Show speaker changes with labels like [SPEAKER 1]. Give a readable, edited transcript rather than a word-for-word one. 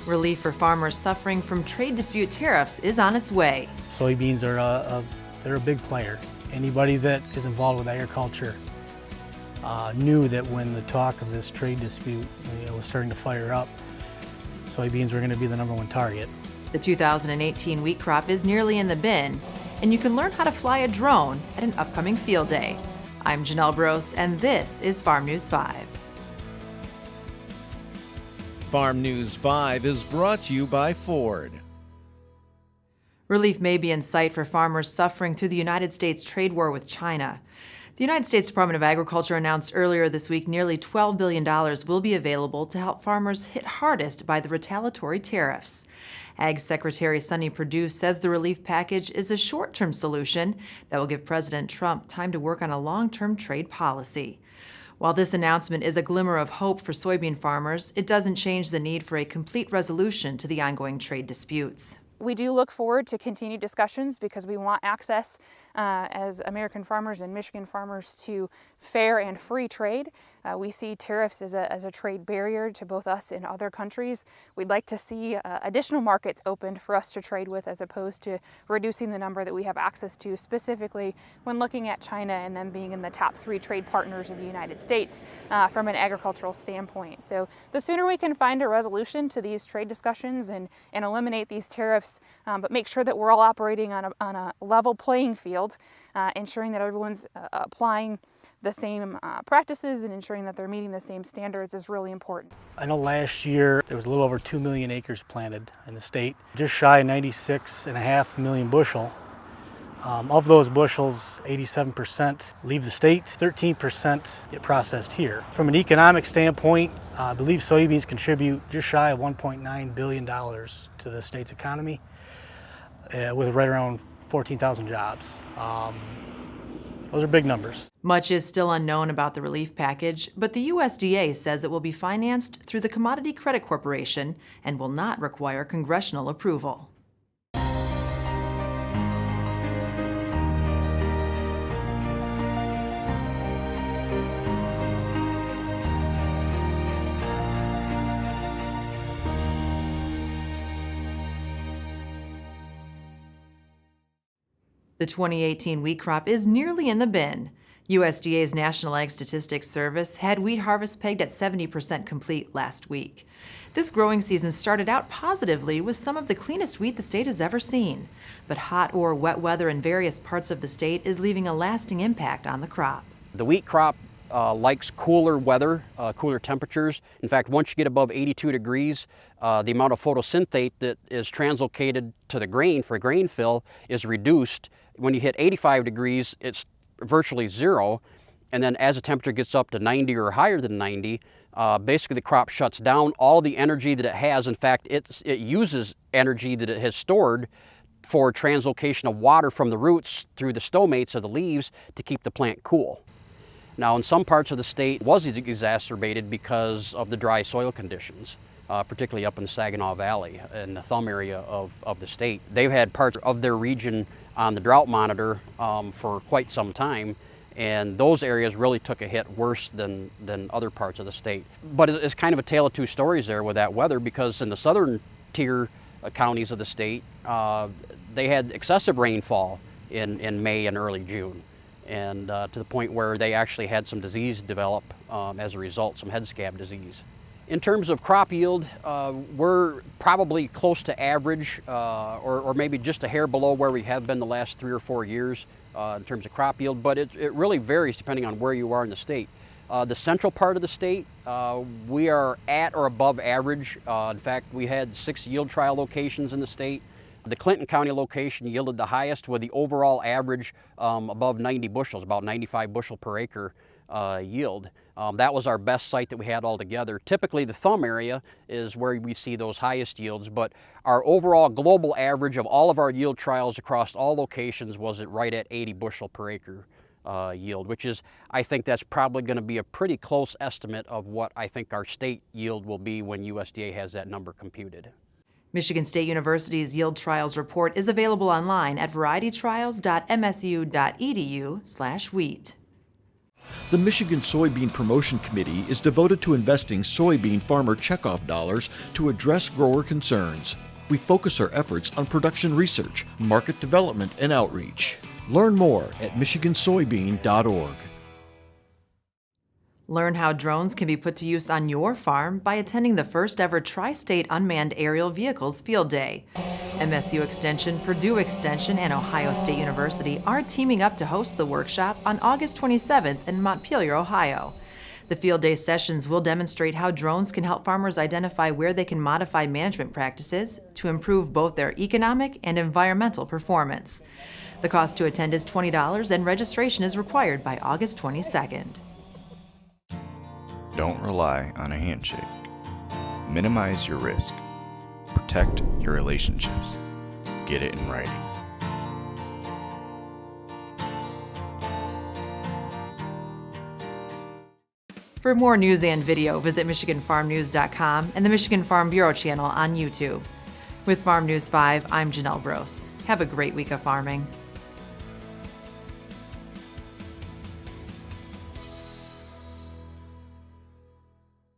[SPEAKER 1] Relief for farmers suffering from trade dispute tariffs is on its way.
[SPEAKER 2] Soybeans are they're a big player. Anybody that is involved with agriculture knew that when the talk of this trade dispute was starting to fire up, soybeans were going to be the #1 target.
[SPEAKER 1] The 2018 wheat crop is nearly in the bin, and you can learn how to fly a drone at an upcoming field day. I'm Janelle Brose, and this is Farm News 5.
[SPEAKER 3] Farm News 5 is brought to you by Ford.
[SPEAKER 1] Relief may be in sight for farmers suffering through the United States trade war with China. The United States Department of Agriculture announced earlier this week nearly $12 billion will be available to help farmers hit hardest by the retaliatory tariffs. Ag Secretary Sonny Perdue says the relief package is a short-term solution that will give President Trump time to work on a long-term trade policy. While this announcement is a glimmer of hope for soybean farmers, it doesn't change the need for a complete resolution to the ongoing trade disputes.
[SPEAKER 4] We do look forward to continued discussions because we want access as American farmers and Michigan farmers to fair and free trade. We see tariffs as a trade barrier to both us and other countries. We'd like to see additional markets opened for us to trade with as opposed to reducing the number that we have access to, specifically when looking at China and them being in the top 3 trade partners of the United States from an agricultural standpoint. So the sooner we can find a resolution to these trade discussions and eliminate these tariffs, but make sure that we're all operating on a level playing field, ensuring that everyone's applying the same practices and ensuring that they're meeting the same standards is really important.
[SPEAKER 2] I know last year there was a little over 2 million acres planted in the state, just shy of 96.5 million bushel. Of those bushels, 87% leave the state, 13% get processed here. From an economic standpoint, I believe soybeans contribute just shy of $1.9 billion to the state's economy, with right around 14,000 jobs. Those are big numbers.
[SPEAKER 1] Much is still unknown about the relief package, but the USDA says it will be financed through the Commodity Credit Corporation and will not require congressional approval. The 2018 wheat crop is nearly in the bin. USDA's National Ag Statistics Service had wheat harvest pegged at 70% complete last week. This growing season started out positively with some of the cleanest wheat the state has ever seen. But hot or wet weather in various parts of the state is leaving a lasting impact on the crop.
[SPEAKER 5] The wheat crop likes cooler weather, cooler temperatures. In fact, once you get above 82 degrees, the amount of photosynthate that is translocated to the grain for grain fill is reduced. When you hit 85 degrees, it's virtually zero. And then as the temperature gets up to 90 or higher than 90, basically the crop shuts down all the energy that it has. In fact, it uses energy that it has stored for translocation of water from the roots through the stomates of the leaves to keep the plant cool. Now, in some parts of the state, it was exacerbated because of the dry soil conditions, particularly up in the Saginaw Valley and the thumb area of the state. They've had parts of their region on the drought monitor for quite some time, and those areas really took a hit worse than other parts of the state. But it's kind of a tale of two stories there with that weather, because in the southern tier counties of the state, they had excessive rainfall in May and early June, and to the point where they actually had some disease develop as a result, some head scab disease. In terms of crop yield, we're probably close to average, or maybe just a hair below where we have been the last 3 or 4 years in terms of crop yield, but it really varies depending on where you are in the state. The central part of the state, we are at or above average. In fact, we had 6 yield trial locations in the state. The Clinton County location yielded the highest, with the overall average above 90 bushels, about 95 bushel per acre yield. That was our best site that we had altogether. Typically the thumb area is where we see those highest yields, but our overall global average of all of our yield trials across all locations was right at 80 bushel per acre yield, which is, I think that's probably going to be a pretty close estimate of what I think our state yield will be when USDA has that number computed.
[SPEAKER 1] Michigan State University's Yield Trials report is available online at varietytrials.msu.edu/wheat.
[SPEAKER 6] The Michigan Soybean Promotion Committee is devoted to investing soybean farmer checkoff dollars to address grower concerns. We focus our efforts on production research, market development, and outreach. Learn more at michigansoybean.org.
[SPEAKER 1] Learn how drones can be put to use on your farm by attending the first ever Tri-State Unmanned Aerial Vehicles Field Day. MSU Extension, Purdue Extension, and Ohio State University are teaming up to host the workshop on August 27th in Montpelier, Ohio. The field day sessions will demonstrate how drones can help farmers identify where they can modify management practices to improve both their economic and environmental performance. The cost to attend is $20 and registration is required by August 22nd.
[SPEAKER 7] Don't rely on a handshake. Minimize your risk. Protect your relationships. Get it in writing.
[SPEAKER 1] For more news and video, visit MichiganFarmNews.com and the Michigan Farm Bureau channel on YouTube. With Farm News 5, I'm Janelle Brose. Have a great week of farming.